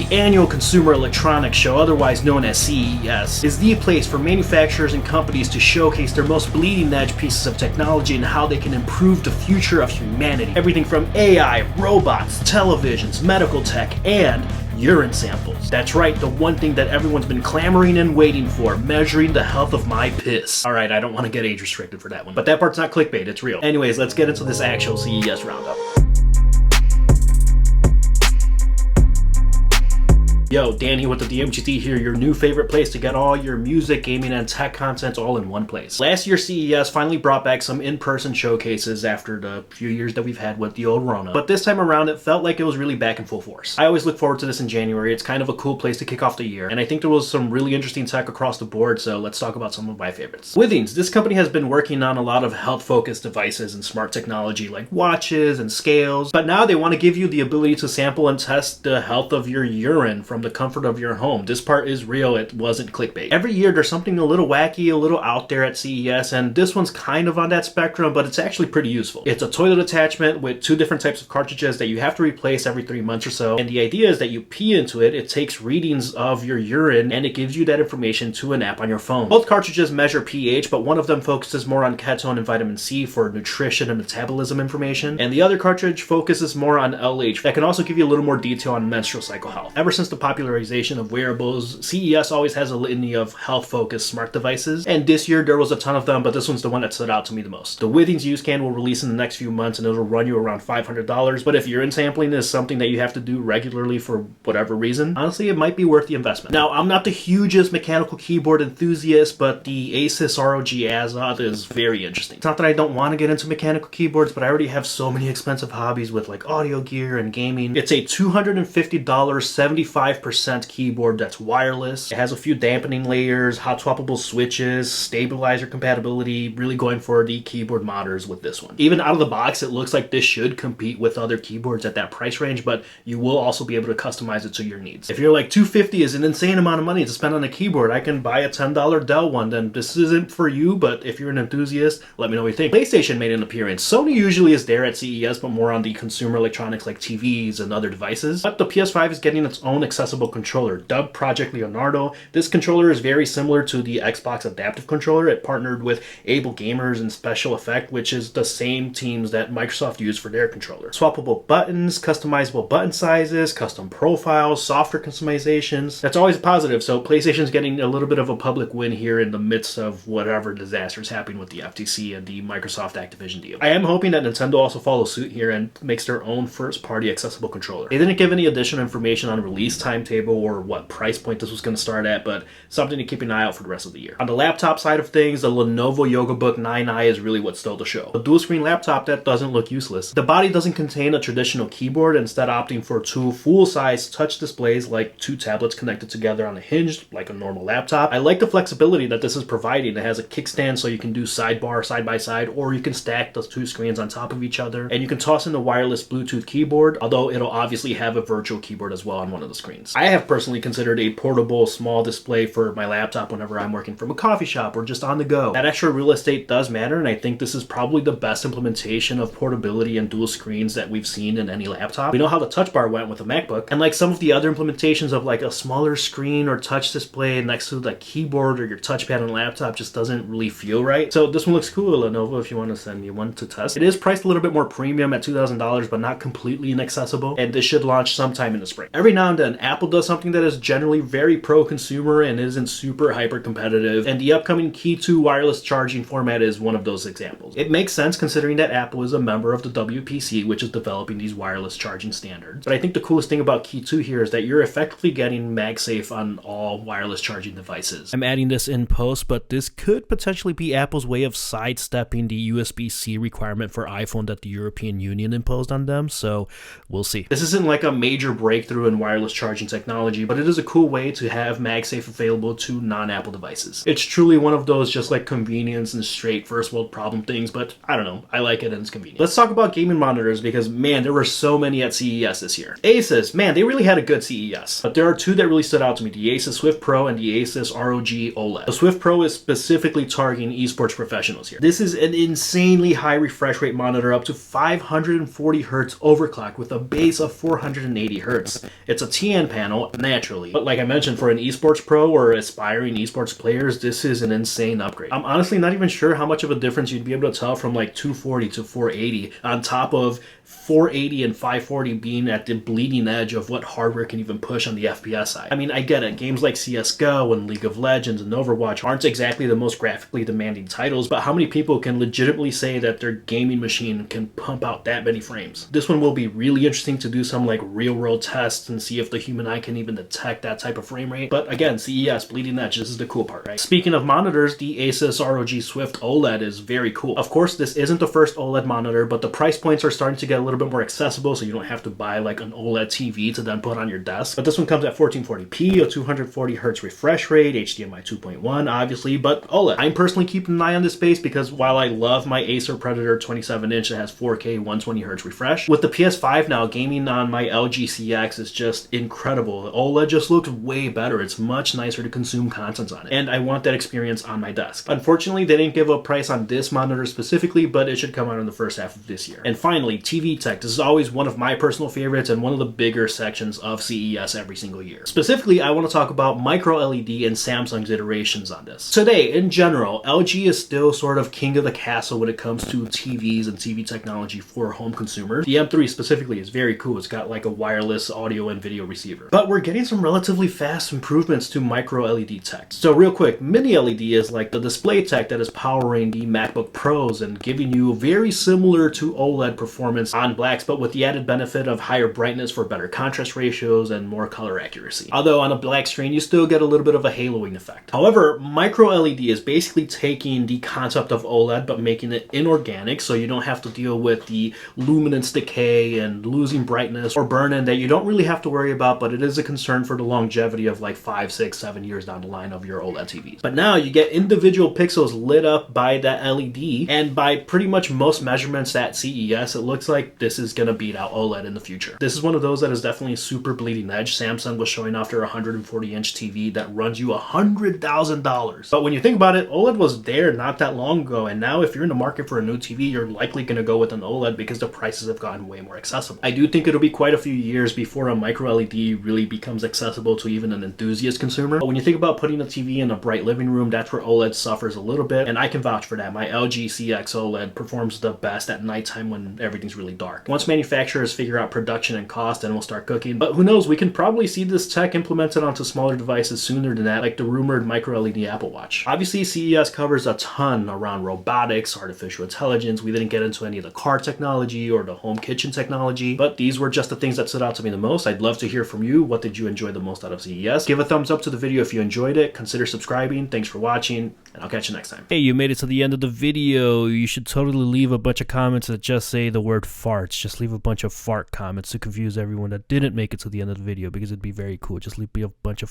The annual Consumer Electronics Show, otherwise known as CES, is the place for manufacturers and companies to showcase their most bleeding-edge pieces of technology and how they can improve the future of humanity. Everything from AI, robots, televisions, medical tech, and urine samples. That's right, the one thing that everyone's been clamoring and waiting for, measuring the health of my piss. Alright, I don't want to get age restricted for that one, but that part's not clickbait, it's real. Anyways, let's get into this actual CES roundup. Yo, Danny with the DMGT here, your new favorite place to get all your music, gaming, and tech content all in one place. Last year, CES finally brought back some in-person showcases after the few years that we've had with the old Rona. But this time around, it felt like it was really back in full force. I always look forward to this in January. It's kind of a cool place to kick off the year. And I think there was some really interesting tech across the board, so let's talk about some of my favorites. Withings, this company has been working on a lot of health-focused devices and smart technology like watches and scales. But now they want to give you the ability to sample and test the health of your urine from the comfort of your home. This part is real, it wasn't clickbait. Every year there's something a little wacky, a little out there at CES, and this one's kind of on that spectrum, but it's actually pretty useful. It's a toilet attachment with two different types of cartridges that you have to replace every 3 months or so, and the idea is that you pee into it, it takes readings of your urine, and it gives you that information to an app on your phone. Both cartridges measure pH, but one of them focuses more on ketone and vitamin C for nutrition and metabolism information, and the other cartridge focuses more on LH that can also give you a little more detail on menstrual cycle health. Ever since the popularization of wearables, CES always has a litany of health-focused smart devices, and this year there was a ton of them, but this one's the one that stood out to me the most. The Withings UseCan will release in the next few months, and it'll run you around $500, but if urine sampling is something that you have to do regularly for whatever reason, honestly, it might be worth the investment. Now, I'm not the hugest mechanical keyboard enthusiast, but the Asus ROG Azoth is very interesting. It's not that I don't want to get into mechanical keyboards, but I already have so many expensive hobbies with like audio gear and gaming. It's a $250 75% keyboard that's wireless. It has a few dampening layers, hot swappable switches, stabilizer compatibility, really going for the keyboard modders with this one. Even out of the box, it looks like this should compete with other keyboards at that price range, but you will also be able to customize it to your needs. If you're like, $250 is an insane amount of money to spend on a keyboard, I can buy a $10 Dell one, then this isn't for you, but if you're an enthusiast, let me know what you think. PlayStation made an appearance. Sony usually is there at CES, but more on the consumer electronics like TVs and other devices. But the PS5 is getting its own accessible controller, dubbed Poject Leonardo. This controller is very similar to the Xbox Adaptive Controller. It partnered with Able Gamers and Special Effect, which is the same teams that Microsoft used for their controller. Swappable buttons, customizable button sizes, custom profiles, software customizations. That's always a positive, so PlayStation's getting a little bit of a public win here in the midst of whatever disaster is happening with the FTC and the Microsoft Activision deal. I am hoping that Nintendo also follows suit here and makes their own first-party accessible controller. They didn't give any additional information on release timetable or what price point this was going to start at, but something to keep an eye out for the rest of the year. On the laptop side of things, the Lenovo YogaBook 9i is really what stole the show. A dual screen laptop that doesn't look useless. The body doesn't contain a traditional keyboard, instead opting for two full-size touch displays like two tablets connected together on a hinge like a normal laptop. I like the flexibility that this is providing. It has a kickstand so you can do sidebar side by side, or you can stack those two screens on top of each other, and you can toss in the wireless Bluetooth keyboard, although it'll obviously have a virtual keyboard as well on one of the screens. I have personally considered a portable small display for my laptop whenever I'm working from a coffee shop or just on the go. That extra real estate does matter, and I think this is probably the best implementation of portability and dual screens that we've seen in any laptop. We know how the touch bar went with a MacBook, and like some of the other implementations of like a smaller screen or touch display next to the keyboard or your touchpad on a laptop just doesn't really feel right. So this one looks cool, Lenovo, if you want to send me one to test. It is priced a little bit more premium at $2,000, but not completely inaccessible, and this should launch sometime in the spring. Every now and then, Apple does something that is generally very pro-consumer and isn't super hyper-competitive, and the upcoming Key 2 wireless charging format is one of those examples. It makes sense considering that Apple is a member of the WPC, which is developing these wireless charging standards. But I think the coolest thing about Key 2 here is that you're effectively getting MagSafe on all wireless charging devices. I'm adding this in post, but this could potentially be Apple's way of sidestepping the USB-C requirement for iPhone that the European Union imposed on them, so we'll see. This isn't like a major breakthrough in wireless charging technology, but it is a cool way to have MagSafe available to non-Apple devices. It's truly one of those just like convenience and straight first world problem things, but I don't know, I like it and it's convenient. Let's talk about gaming monitors because man, there were so many at CES this year. Asus, man, they really had a good CES, but there are two that really stood out to me, the Asus Swift Pro and the Asus ROG OLED. The Swift Pro is specifically targeting esports professionals here. This is an insanely high refresh rate monitor, up to 540 Hz overclock with a base of 480 Hz. It's a TN panel naturally. But like I mentioned, for an esports pro or aspiring esports players, this is an insane upgrade. I'm honestly not even sure how much of a difference you'd be able to tell from like 240 to 480 on top of 480 and 540 being at the bleeding edge of what hardware can even push on the FPS side. I mean, I get it. Games like CSGO and League of Legends and Overwatch aren't exactly the most graphically demanding titles, but how many people can legitimately say that their gaming machine can pump out that many frames? This one will be really interesting to do some like real world tests and see if the human eye can even detect that type of frame rate. But again, CES, bleeding edge, this is the cool part, right? Speaking of monitors, the Asus ROG Swift OLED is very cool. Of course, this isn't the first OLED monitor, but the price points are starting to get a little bit more accessible, so you don't have to buy like an OLED TV to then put on your desk. But this one comes at 1440p, a 240 Hz refresh rate, HDMI 2.1 obviously, but OLED. I'm personally keeping an eye on this space because while I love my Acer Predator 27-inch that has 4K 120 Hz refresh, with the PS5 now, gaming on my LG CX is just incredible. The OLED just looks way better. It's much nicer to consume content on it, and I want that experience on my desk. Unfortunately, they didn't give a price on this monitor specifically, but it should come out in the first half of this year. And finally, TV tech. This is always one of my personal favorites and one of the bigger sections of CES every single year. Specifically, I want to talk about MicroLED and Samsung's iterations on this. Today, in general, LG is still sort of king of the castle when it comes to TVs and TV technology for home consumers. The M3 specifically is very cool. It's got like a wireless audio and video receiver. But we're getting some relatively fast improvements to MicroLED tech. So real quick, Mini LED is like the display tech that is powering the MacBook Pros and giving you very similar to OLED performance on blacks, but with the added benefit of higher brightness for better contrast ratios and more color accuracy. Although on a black screen, you still get a little bit of a haloing effect. However, MicroLED is basically taking the concept of OLED but making it inorganic, so you don't have to deal with the luminance decay and losing brightness or burn-in that you don't really have to worry about, but it is a concern for the longevity of like 5, 6, 7 years down the line of your OLED TVs. But now you get individual pixels lit up by that LED, and by pretty much most measurements at CES, it looks like this is going to beat out OLED in the future. This is one of those that is definitely super bleeding edge. Samsung was showing off their 140-inch TV that runs you $100,000. But when you think about it, OLED was there not that long ago, and now if you're in the market for a new TV, you're likely going to go with an OLED because the prices have gotten way more accessible. I do think it'll be quite a few years before a MicroLED really becomes accessible to even an enthusiast consumer. But when you think about putting a TV in a bright living room, that's where OLED suffers a little bit, and I can vouch for that. My LG CX OLED performs the best at nighttime when everything's really dark. Once manufacturers figure out production and cost, then we'll start cooking. But who knows, we can probably see this tech implemented onto smaller devices sooner than that, like the rumored MicroLED Apple Watch. Obviously, CES covers a ton around robotics, artificial intelligence. We didn't get into any of the car technology or the home kitchen technology, but these were just the things that stood out to me the most. I'd love to hear from you. What did you enjoy the most out of CES? Give a thumbs up to the video if you enjoyed it. Consider subscribing. Thanks for watching, and I'll catch you next time. Hey, you made it to the end of the video. You should totally leave a bunch of comments that just say the word farts. Just leave a bunch of fart comments to confuse everyone that didn't make it to the end of the video, because it'd be very cool. Just leave a bunch of